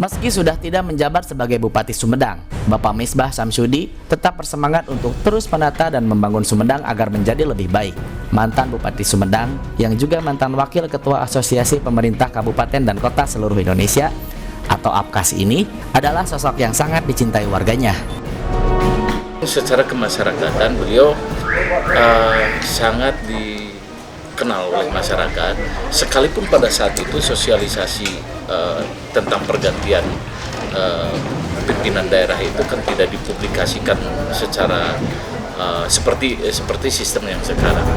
Meski sudah tidak menjabat sebagai Bupati Sumedang, Bapak Misbah Samsudi tetap bersemangat untuk terus menata dan membangun Sumedang agar menjadi lebih baik. Mantan Bupati Sumedang, yang juga mantan Wakil Ketua Asosiasi Pemerintah Kabupaten dan Kota Seluruh Indonesia atau APKAS ini adalah sosok yang sangat dicintai warganya. Secara kemasyarakatan beliau sangat dikenal oleh masyarakat, sekalipun pada saat itu sosialisasi tentang pergantian pimpinan daerah itu kan tidak dipublikasikan secara seperti sistem yang sekarang.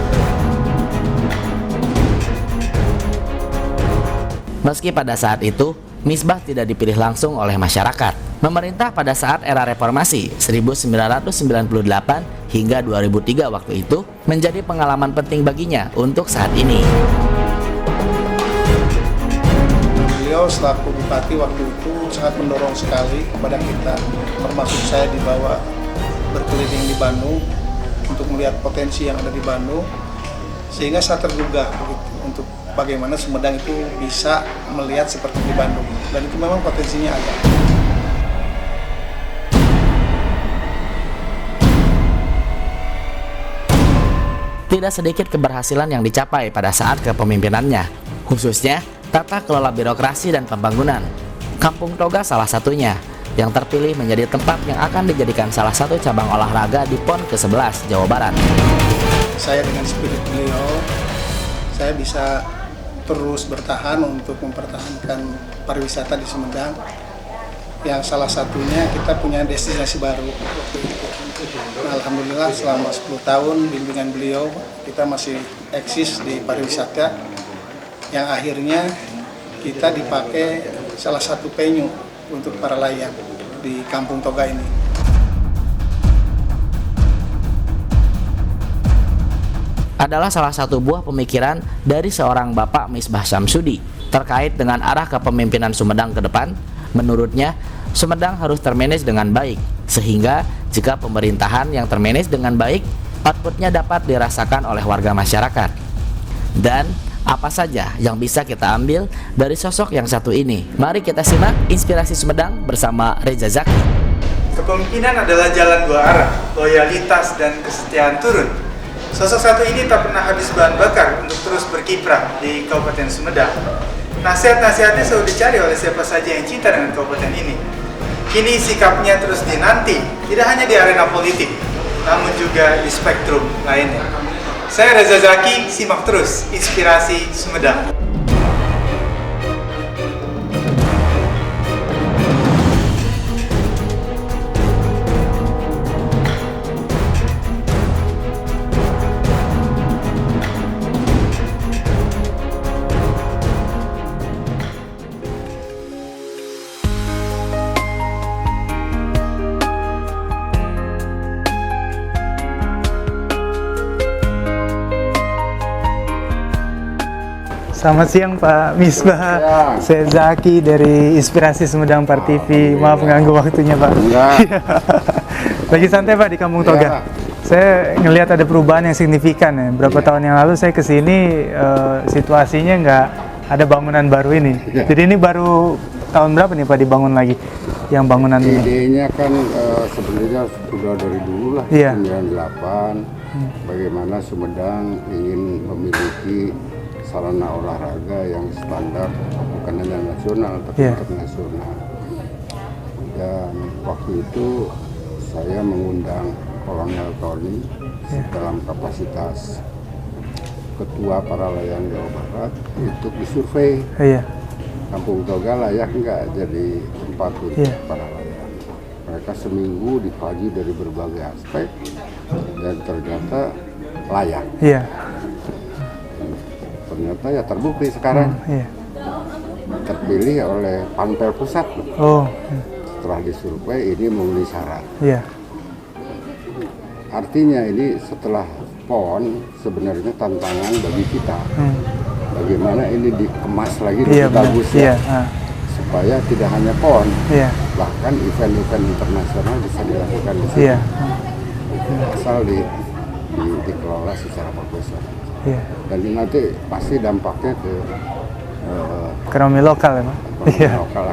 Meski pada saat itu Misbah tidak dipilih langsung oleh masyarakat, memerintah pada saat era reformasi 1998 hingga 2003 waktu itu menjadi pengalaman penting baginya untuk saat ini. Beliau selaku bupati waktu itu sangat mendorong sekali kepada kita, termasuk saya dibawa berkeliling di Bandung untuk melihat potensi yang ada di Bandung, sehingga saya tergugah begitu untuk bagaimana Sumedang itu bisa melihat seperti di Bandung, dan itu memang potensinya ada. Tidak sedikit keberhasilan yang dicapai pada saat kepemimpinannya, khususnya tata kelola birokrasi dan pembangunan. Kampung Toga salah satunya, yang terpilih menjadi tempat yang akan dijadikan salah satu cabang olahraga di PON ke-11 Jawa Barat. Saya dengan spirit beliau, saya bisa terus bertahan untuk mempertahankan pariwisata di Sumedang, yang salah satunya kita punya destinasi baru. Nah, alhamdulillah selama 10 tahun bimbingan beliau kita masih eksis di pariwisata, yang akhirnya kita dipakai salah satu venue untuk para layang di Kampung Toga ini. Adalah salah satu buah pemikiran dari seorang Bapak Misbah Samsudi terkait dengan arah kepemimpinan Sumedang ke depan. Menurutnya, Sumedang harus termanage dengan baik, sehingga jika pemerintahan yang termanage dengan baik, outputnya dapat dirasakan oleh warga masyarakat. Dan apa saja yang bisa kita ambil dari sosok yang satu ini? Mari kita simak Inspirasi Sumedang bersama Reza Zaki. Kepemimpinan adalah jalan dua arah, loyalitas dan kesetiaan turun. Sosok satu ini tak pernah habis bahan bakar untuk terus berkiprah di Kabupaten Sumedang. Nasihat-nasihatnya selalu dicari oleh siapa saja yang cinta dengan kabupaten ini. Kini sikapnya terus dinanti, tidak hanya di arena politik, namun juga di spektrum lainnya. Saya Reza Zaki, simak terus Inspirasi Sumedang. Selamat siang Pak Misbah, saya Zaki dari Inspirasi Sumedang Par TV. Maaf mengganggu waktunya Pak. Lagi santai Pak di Kampung Toga. Saya ngelihat ada perubahan yang signifikan ya. Berapa tahun yang lalu saya kesini, situasinya nggak ada bangunan baru ini. Jadi ini baru tahun berapa nih Pak dibangun lagi yang bangunan ini? Idenya kan sebenarnya sudah dari dulu lah, 98. Bagaimana Sumedang ingin memiliki sarana olahraga yang standar, bukan hanya nasional tapi internasional. Dan waktu itu saya mengundang Kolonel Tony dalam kapasitas Ketua Para Layang Jawa Barat untuk disurvei Kampung Toga layak nggak jadi tempat untuk para layang. Mereka seminggu dikaji dari berbagai aspek dan ternyata layak. Ternyata ya terbukti sekarang terpilih oleh Panpel Pusat. Setelah disurvei ini memenuhi syarat. Artinya ini setelah PON sebenarnya tantangan bagi kita. Bagaimana ini dikemas lagi lebih bagus supaya tidak hanya PON, bahkan event-event internasional bisa dilakukan di sini. Asal dikelola secara profesional. Dan nanti pasti dampaknya ke Ekonomi lokal ya Pak? Iya. Lokal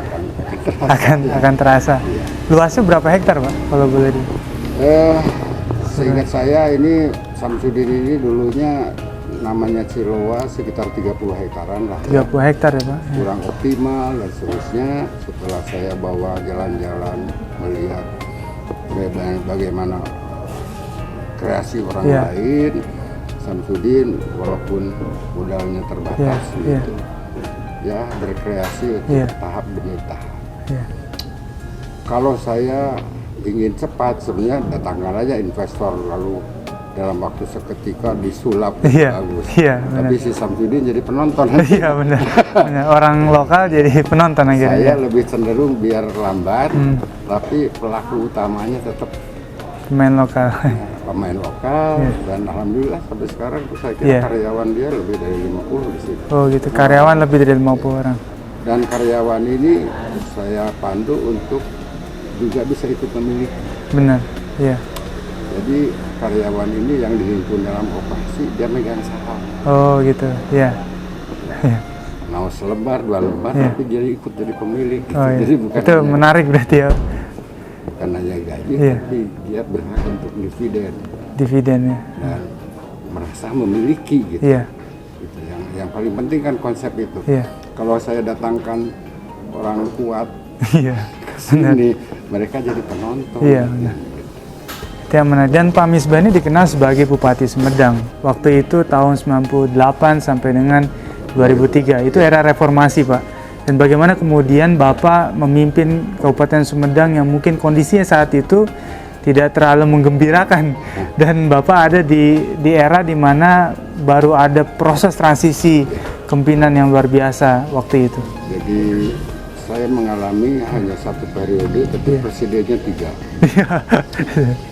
Akan terasa. Luasnya berapa hektar Pak kalau boleh di? Seingat saya ini Samsudin ini dulunya namanya Ciloa sekitar 30 hektaran lah. 30 hektar ya Pak? Ya. Kurang optimal dan seterusnya. Setelah saya bawa jalan-jalan melihat bagaimana kreasi orang lain, Samsudin walaupun modalnya terbatas gitu, ya berkreasi untuk tahap demi tahap. Kalau saya ingin cepat sebenarnya datangkan aja investor lalu dalam waktu seketika disulap bagus. Tapi si Samsudin jadi penonton. Iya benar. Orang lokal jadi penonton akhirnya. Saya lebih cenderung biar lambat, tapi pelaku utamanya tetap pemain lokal. Dan alhamdulillah sampai sekarang saya kira karyawan dia lebih dari 50 di sini. Oh gitu, karyawan lebih dari 50 orang. Dan karyawan ini saya pandu untuk juga bisa ikut memilih. Benar, iya. Jadi karyawan ini yang dihimpun dalam operasi dia megang saham. Oh gitu, iya. Mau selebar, 2 lembar, tapi dia ikut jadi pemilik. Gitu. Oh, iya. Jadi bukan itu hanya, menarik berarti ya. Bukan hanya gaji, tapi dia berhak untuk dividen. Dividennya. Dan merasa memiliki gitu. Iya. Gitu. Yang paling penting kan konsep itu. Iya. Kalau saya datangkan orang kuat ke sini, mereka jadi penonton. Iya. Itu yang menarik. Dan Pak Misbah ini dikenal sebagai Bupati Sumedang. Waktu itu tahun 98 sampai dengan 2003. Itu era reformasi Pak. Dan bagaimana kemudian Bapak memimpin Kabupaten Sumedang yang mungkin kondisinya saat itu tidak terlalu menggembirakan. Dan Bapak ada di era di mana baru ada proses transisi kepemimpinan yang luar biasa waktu itu. Jadi saya mengalami hanya 1 periode, tapi presidennya 3.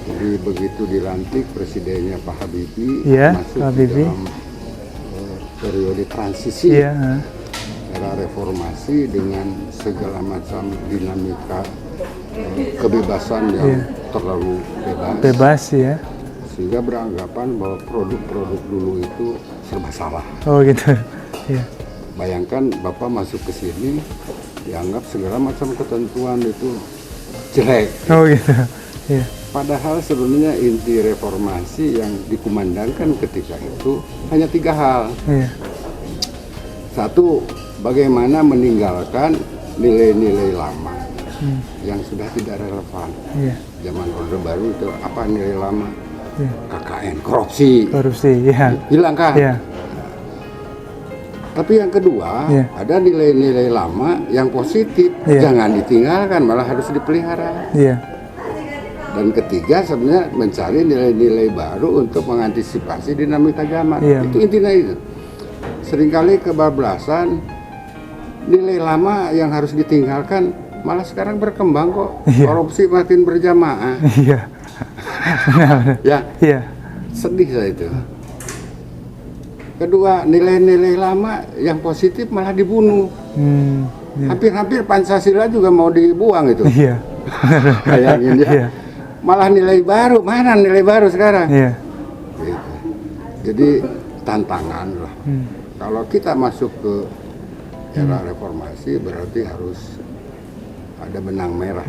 Jadi begitu dilantik presidennya Pak Habibie, masuk dalam periode transisi. Era reformasi dengan segala macam dinamika kebebasan yang terlalu bebas ya, sehingga beranggapan bahwa produk-produk dulu itu serba salah. Oh gitu. Bayangkan Bapak masuk ke sini dianggap segala macam ketentuan itu jelek. Oh gitu. Padahal sebenarnya inti reformasi yang dikumandangkan ketika itu hanya 3 hal. Satu, bagaimana meninggalkan nilai-nilai lama yang sudah tidak relevan. Zaman Orde Baru itu apa nilai lama? KKN, korupsi, hilangkan. Tapi yang kedua, ada nilai-nilai lama yang positif, jangan ditinggalkan, malah harus dipelihara. Dan ketiga, sebenarnya mencari nilai-nilai baru untuk mengantisipasi dinamika zaman. Itu intinya itu. Seringkali kebablasan, nilai lama yang harus ditinggalkan malah sekarang berkembang kok. Korupsi makin berjamaah. Sedih saya itu. Kedua, nilai-nilai lama yang positif malah dibunuh. Hampir-hampir Pancasila juga mau dibuang itu. Bayangin ya. Malah nilai baru, mana nilai baru sekarang? Gitu. Jadi tantangan lah. Kalau kita masuk ke era reformasi berarti harus ada benang merah.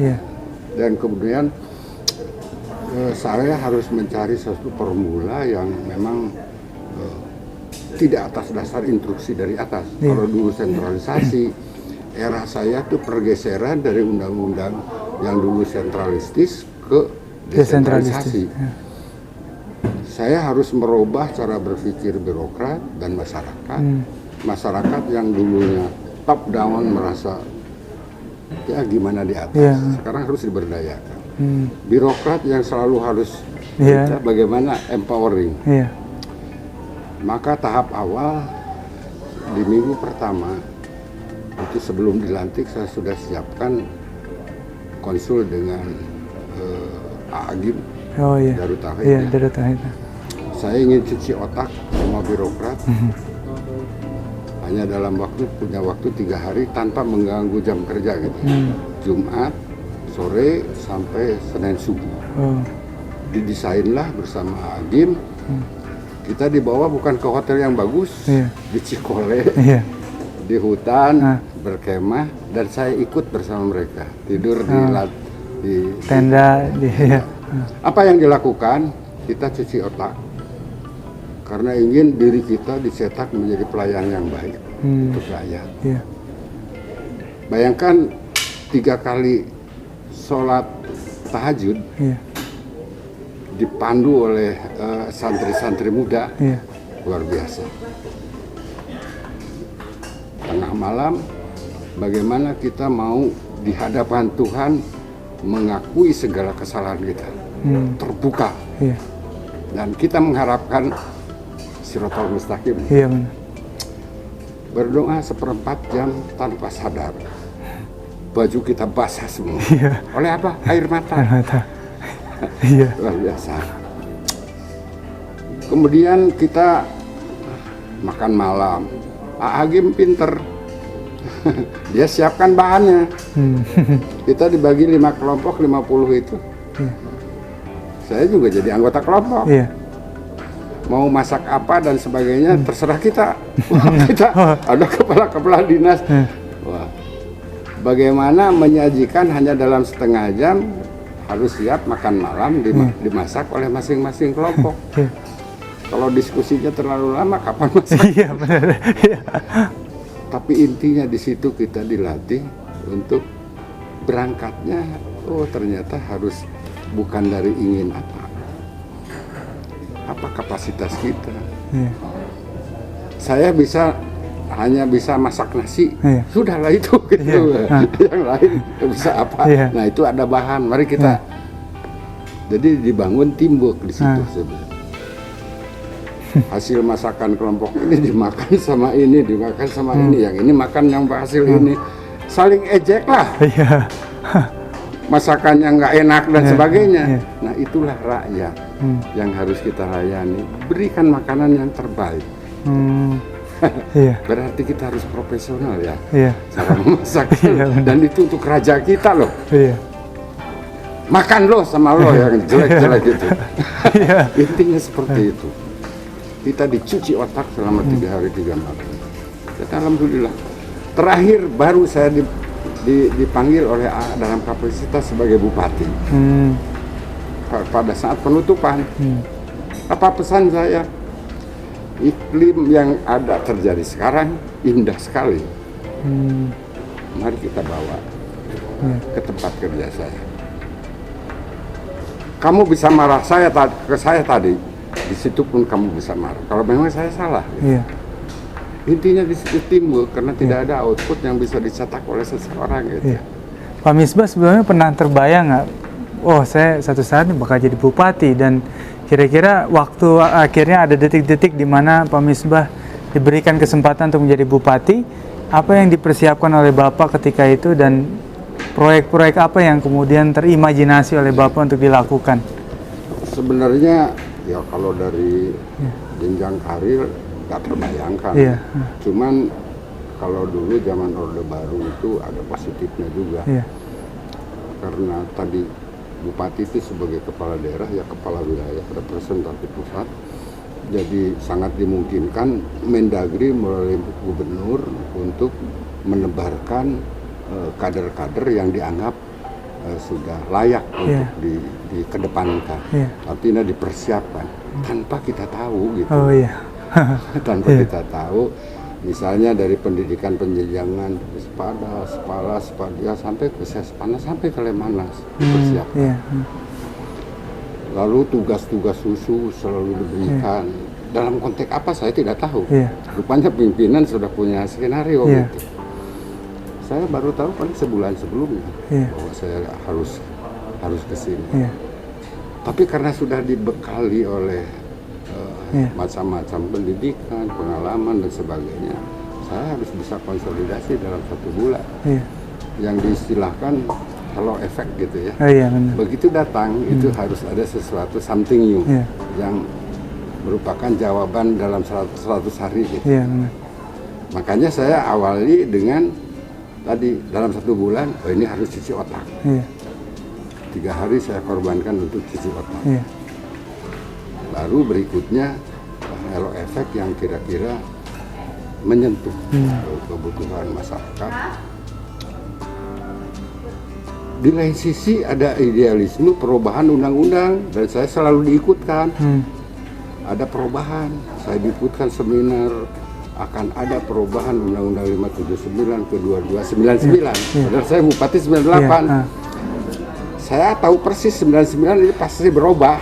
Dan kemudian saya harus mencari suatu formula yang memang tidak atas dasar instruksi dari atas. Kalau dulu sentralisasi, era saya tuh pergeseran dari undang-undang yang dulu sentralistis ke desentralisasi. Saya harus merubah cara berpikir birokrat dan masyarakat. Masyarakat yang dulunya top down merasa ya gimana di atas, sekarang harus diberdayakan. Birokrat yang selalu harus bagaimana empowering. Maka tahap awal di minggu pertama itu sebelum dilantik saya sudah siapkan konsul dengan Agim Darut Tauhid. Saya ingin cuci otak semua birokrat. Hanya dalam punya waktu 3 hari tanpa mengganggu jam kerja gitu. Jumat sore sampai Senin subuh. Didesainlah bersama Agim. Kita dibawa bukan ke hotel yang bagus, di Cikole, di hutan berkemah, dan saya ikut bersama mereka tidur di tenda ya. Apa yang dilakukan? Kita cuci otak karena ingin diri kita dicetak menjadi pelayan yang baik untuk rakyat. Ya. Bayangkan 3 kali sholat tahajud dipandu oleh santri-santri muda, luar biasa. Tengah malam, bagaimana kita mau di hadapan Tuhan mengakui segala kesalahan kita, terbuka, dan kita mengharapkan Siratal Mustaqim. Berdoa 1/4 jam tanpa sadar, baju kita basah semua. Oleh apa? Air mata. Luar biasa. Kemudian kita makan malam. Agim pinter, dia siapkan bahannya. Kita dibagi 5 kelompok, 50 itu. Saya juga jadi anggota kelompok. Mau masak apa dan sebagainya terserah kita. Kita ada kepala dinas. Wah, bagaimana menyajikan hanya dalam setengah jam, harus siap makan malam dimasak oleh masing-masing kelompok. Kalau diskusinya terlalu lama, kapan masak? Tapi intinya di situ kita dilatih untuk berangkatnya. Oh, ternyata harus bukan dari ingin apa kapasitas kita. Saya hanya bisa masak nasi, sudahlah itu gitu. Yang lain bisa apa? Nah, itu ada bahan. Mari kita. Jadi dibangun teamwork di situ sebenarnya. Hasil masakan kelompok ini dimakan sama ini, dimakan sama ini, yang ini makan yang hasil ini, saling ejek lah. Masakannya nggak enak dan sebagainya. Nah, itulah rakyat yang harus kita layani. Berikan makanan yang terbaik. Berarti kita harus profesional ya, cara memasak. Dan itu untuk raja kita loh. Makan lo sama lo yang jelek-jelek gitu. Intinya seperti itu. Kita dicuci otak selama 3 hari 3 malam. Dan alhamdulillah. Terakhir baru saya dipanggil oleh dalam kapasitas sebagai bupati. Pada saat penutupan, apa pesan saya? Iklim yang ada terjadi sekarang indah sekali. Mari kita bawa ke tempat kerja saya. Kamu bisa marah ke saya tadi. Di situ pun kamu bisa marah. Kalau memang saya salah. Intinya di situ timbul karena tidak ada output yang bisa dicetak oleh seseorang gitu. Pak Misbah sebelumnya pernah terbayang nggak? Oh, saya satu saat bakal jadi bupati, dan kira-kira waktu akhirnya ada detik-detik di mana Pak Misbah diberikan kesempatan untuk menjadi bupati, apa yang dipersiapkan oleh Bapak ketika itu dan proyek-proyek apa yang kemudian terimajinasi oleh Bapak untuk dilakukan? Sebenarnya ya kalau dari jenjang karir nggak terbayangkan. Cuman kalau dulu zaman Orde Baru itu ada positifnya juga. Karena tadi bupati itu sebagai kepala daerah, ya kepala wilayah, representatif pusat. Jadi sangat dimungkinkan Mendagri melalui gubernur untuk menebarkan kader-kader yang dianggap sudah layak untuk dikedepankan, artinya dipersiapkan tanpa kita tahu gitu. Tanpa kita tahu, misalnya dari pendidikan penjenjangan Sepada, Sepadia sampai ke Sespana sampai ke Lemanas dipersiapkan. Lalu tugas-tugas khusus selalu diberikan. Dalam konteks apa saya tidak tahu. Rupanya pimpinan sudah punya skenario gitu. Saya baru tahu paling sebulan sebelumnya bahwa saya harus ke sini. Tapi karena sudah dibekali oleh macam-macam pendidikan, pengalaman dan sebagainya, saya harus bisa konsolidasi dalam 1 bulan. Yang diistilahkan hello effect gitu ya. Begitu datang itu harus ada sesuatu something new yang merupakan jawaban dalam 100 hari gitu. Makanya saya awali dengan tadi dalam 1 bulan, ini harus cuci otak. 3 hari saya korbankan untuk cuci otak. Baru berikutnya hello effect yang kira-kira menyentuh kebutuhan masyarakat. Di lain sisi ada idealisme perubahan undang-undang dan saya selalu diikutkan. Ada perubahan, saya diikutkan seminar akan ada perubahan Undang-Undang 579 ke 2299. Padahal saya Bupati 98. Saya tahu persis 99 ini pasti berubah.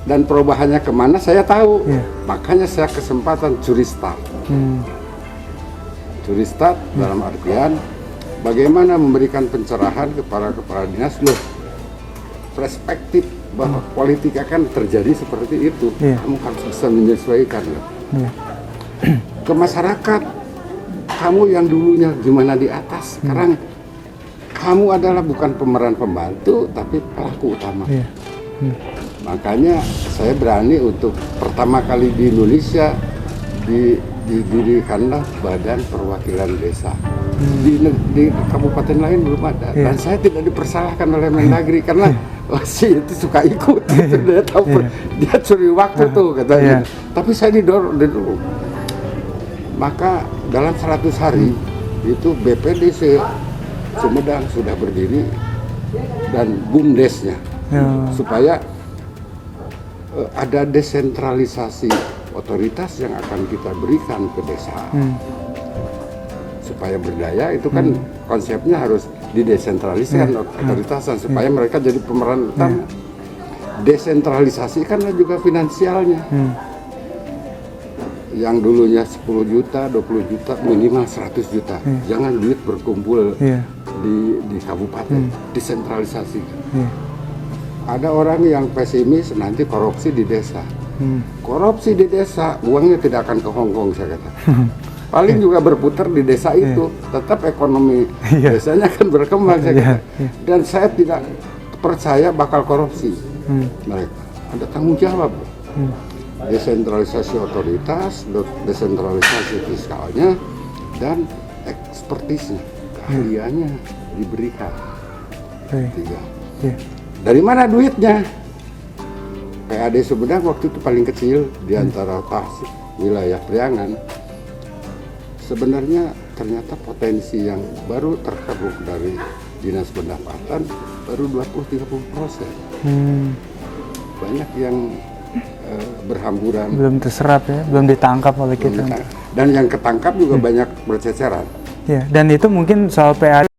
Dan perubahannya kemana saya tahu. Makanya saya kesempatan curi start. Curi start dalam artian bagaimana memberikan pencerahan kepada kepala dinas, loh, perspektif bahwa politik akan terjadi seperti itu. Kamu harus bisa menyesuaikan. Ke masyarakat, kamu yang dulunya gimana di atas, sekarang kamu adalah bukan pemeran pembantu tapi pelaku utama. Makanya saya berani untuk pertama kali di Indonesia didirikanlah Badan Perwakilan Desa. Di kabupaten lain belum ada. Dan saya tidak dipersalahkan oleh Mendagri karena si itu suka ikut. Dia tahu dia curi waktu tuh katanya. Tapi saya didorong. Maka dalam 100 hari itu BPDC Sumedang sudah berdiri dan BUMDesnya supaya ada desentralisasi otoritas yang akan kita berikan ke desa supaya berdaya. Itu kan konsepnya harus didesentralisasikan otoritasan supaya mereka jadi pemeran utama. Desentralisasi kan juga finansialnya. Yang dulunya 10 juta, 20 juta, minimal 100 juta. Jangan duit berkumpul di kabupaten, desentralisasi. Ada orang yang pesimis nanti korupsi di desa. Korupsi di desa, uangnya tidak akan ke Hongkong, saya kata. Paling juga berputar di desa itu, tetap ekonomi desanya akan berkembang, saya kata. Dan saya tidak percaya bakal korupsi mereka. Ada tanggung jawab. Desentralisasi otoritas, desentralisasi fiskalnya, dan ekspertisnya, keahliannya diberikan. Tiga. Dari mana duitnya? PAD Sumedang waktu itu paling kecil di antara wilayah Priangan. Sebenarnya ternyata potensi yang baru terkeruk dari Dinas Pendapatan baru 20-30%. Banyak yang berhamburan. Belum terserap ya, belum ditangkap oleh kita. Dan yang ketangkap juga banyak berceceran. Dan itu mungkin soal PAD